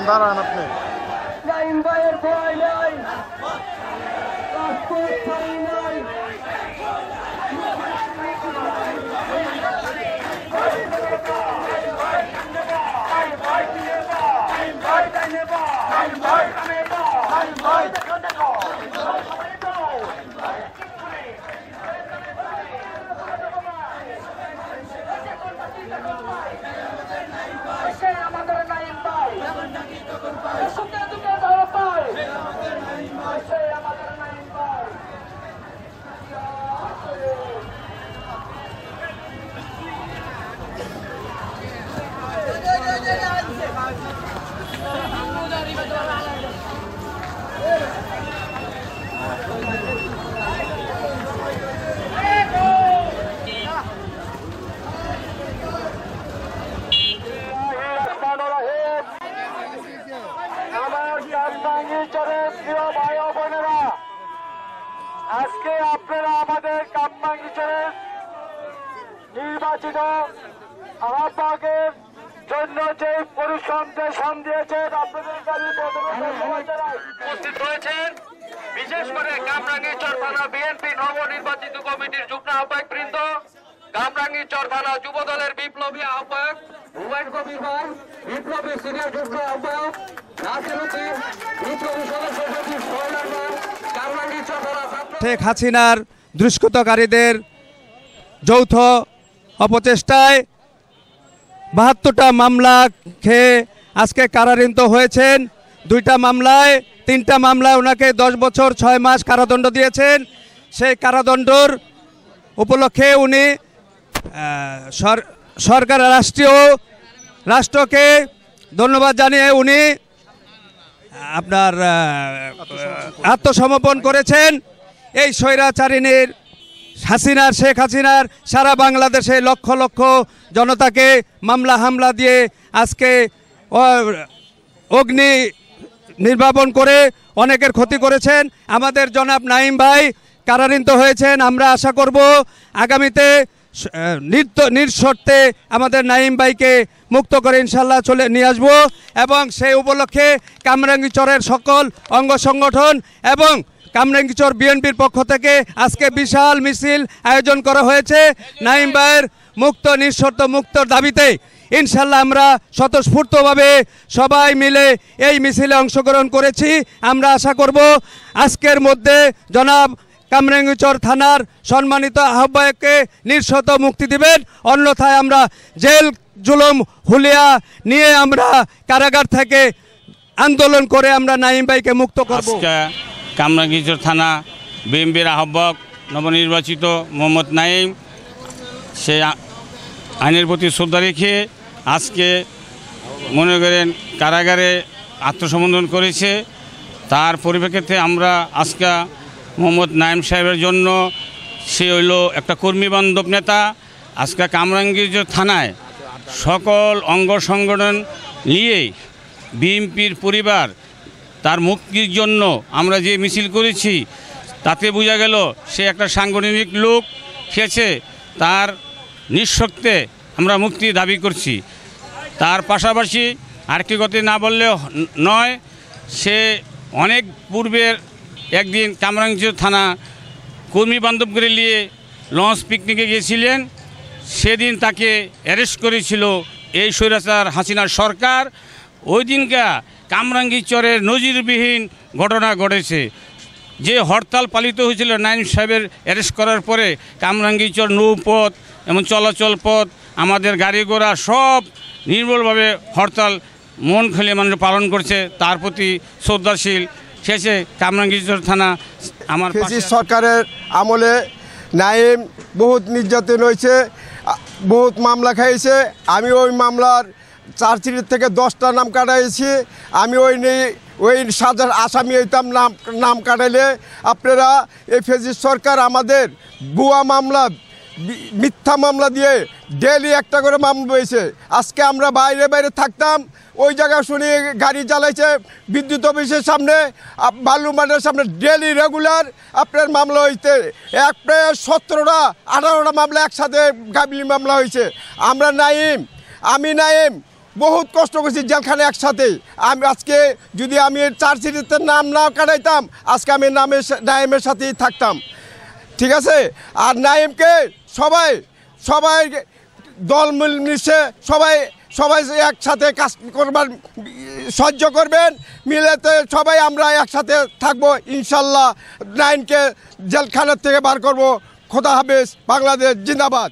দাঁড়ান আপনি। নাইম ভাইয়ের ভয় নাই, রাজপথ ছাড়ি নাই। আমাদের নাইম ভাই সুখে দুঃখে ভালো পায়, আমাদের নাইম ভাই। আমার কামরাঙ্গীরচরের প্রিয় ভাই ও বোনেরা, আজকে আপনারা আমাদের কামরাঙ্গীরচরের নির্বাচিত আহ্বায়কের জন্য যে পরিশ্রম দিয়েছেন আপনাদেরকে আমি প্রথমে ধন্যবাদ জানাই। উপস্থিত রয়েছেন বিশেষ করে কামরাঙ্গীরচর থানা বিএনপি নবনির্বাচিত কমিটির যুগ্ম আহ্বায়ক বৃন্দ, কামরাঙ্গীরচর থানা যুব দলের বিপ্লবী আহ্বায়ক হুমায়ুন কবির ভাই, বিপ্লবী সিনিয়র যুগ্ম আহ্বায়ক নাসির উদ্দিন, বিপ্লবী সদস্য সচিব সোহেল ভাই, কামরাঙ্গীরচর থানা শেখ হাসিনার দুষ্কৃতকারীদের যৌথ অপচেষ্টায় ৭২টা মামলা খেয়ে আজকে কারারুদ্ধ হয়েছেন। 2টা মামলায় 3টা মামলায় ওনাকে 10 বছর 6 মাস কারাদণ্ড দিয়েছেন। সেই কারাদণ্ডর উপলক্ষে উনি সরকার রাষ্ট্রকে ধন্যবাদ জানিয়ে উনি আপনার আত্মসমর্পণ করেছেন। এই স্বৈরাচারিণীর শেখ হাসিনার সারা বাংলাদেশে লক্ষ লক্ষ জনতাকে মামলা হামলা দিয়ে আজকে অগ্নি নির্বাপন করে অনেকের ক্ষতি করেছেন। আমাদের জনাব নাইম ভাই কারারুদ্ধ হয়েছেন। আমরা আশা করব আগামীতে নিঃশর্তে আমাদের নাইম ভাইকে মুক্ত করে ইনশাল্লাহ চলে নিয়ে আসবো। এবং সেই উপলক্ষে কামরাঙ্গীরচরের সকল অঙ্গ সংগঠন এবং কামরাঙ্গীরচর বিএনপির পক্ষ থেকে আজকে বিশাল মিছিল আয়োজন করা হয়েছে। নাইম ভাইয়ের নিঃশর্ত মুক্তর দাবিতে ইনশাল্লাহ আমরা স্বতঃস্ফূর্তভাবে সবাই মিলে এই মিছিলে অংশগ্রহণ করেছি। আমরা আশা করব আজকের মধ্যে জনাব কামরাঙ্গীরচর থানার সম্মানিত আহ্বায়ককে নিঃশর্ত মুক্তি দিবেন, অন্যথায় আমরা জেল জুলুম হুলিয়া নিয়ে আমরা কারাগার থেকে আন্দোলন করে আমরা নাইম ভাইকে মুক্ত করব। কামরাঙ্গীরচর থানা বিএনপির আহ্বায়ক নবনির্বাচিত মোহাম্মদ নাইম সে আইনের প্রতি শ্রদ্ধা রেখে আজকে মনে করেন কারাগারে আত্মসমর্পণ করেছে। তার পরিপ্রেক্ষিতে আমরা আজকে মোহাম্মদ নাইম সাহেবের জন্য সে হইল একটা কর্মীবান্ধব নেতা। আজকে কামরাঙ্গীরচর থানায় সকল অঙ্গ সংগঠন নিয়ে বিএনপির পরিবার তার মুক্তির জন্য আমরা যে মিছিল করেছি তাতে বোঝা গেল সে একটা সাংগঠনিক লোক খেয়েছে। তার নিঃশর্তে আমরা মুক্তি দাবি করছি। তার পাশাপাশি আরেকটি কথা না বললে নয়, সে অনেক পূর্বের একদিন কামরাঙ্গীরচর থানা কর্মী বান্ধবকে নিয়ে লঞ্চ পিকনিকে গিয়েছিলেন। সেদিন তাকে অ্যারেস্ট করেছিল এই স্বৈরাচার হাসিনার সরকার। ওই দিনকা কামরাঙ্গীরচরের নজিরবিহীন ঘটনা ঘটেছে। যে হরতাল পালিত হয়েছিল নাইম সাহেবের অ্যারেস্ট করার পরে, কামরাঙ্গীরচর নৌপথ এবং চলাচল পথ আমাদের গাড়ি ঘোড়া সব নির্মলভাবে হরতাল মন খুলে মানুষ পালন করছে। তার প্রতি শ্রদ্ধাশীল। শেষে কামরাঙ্গীরচর থানা আমার সরকারের আমলে নাইম বহুত নির্যাতন হয়েছে, বহুত মামলা খাইছে। আমি ওই মামলার চার্জশিট থেকে 10টা নাম কাটাইছি। আমি ওই সাজার আসামি হইতাম নাম কাটাইলে। আপনারা এই ফেজিস সরকার আমাদের ভুয়া মামলা মিথ্যা মামলা দিয়ে ডেলি একটা করে মামলা হয়েছে। আজকে আমরা বাইরে বাইরে থাকতাম, ওই জায়গায় শুনি গাড়ি চালাইছে বিদ্যুৎ অফিসের সামনে, বালু মাঠের সামনে ডেলি রেগুলার আপনার মামলা হইতে প্রায় 17টা 18টা মামলা একসাথে গাবলি মামলা হয়েছে। আমি নাইম বহুত কষ্ট করছি জেলখানে একসাথে। আমি আজকে যদি আমি চার্জশিটের নাম না কাটাইতাম আজকে আমি নাইমের সাথেই থাকতাম, ঠিক আছে। আর নাইমকে সবাই দল মিলছে, সবাই একসাথে কাজ করবার সহ্য করবেন, মিলেতে সবাই আমরা একসাথে থাকবো ইনশাল্লাহ। নাইমকে জেলখানার থেকে বার করব। খোদা হাফেজ, বাংলাদেশ জিন্দাবাদ।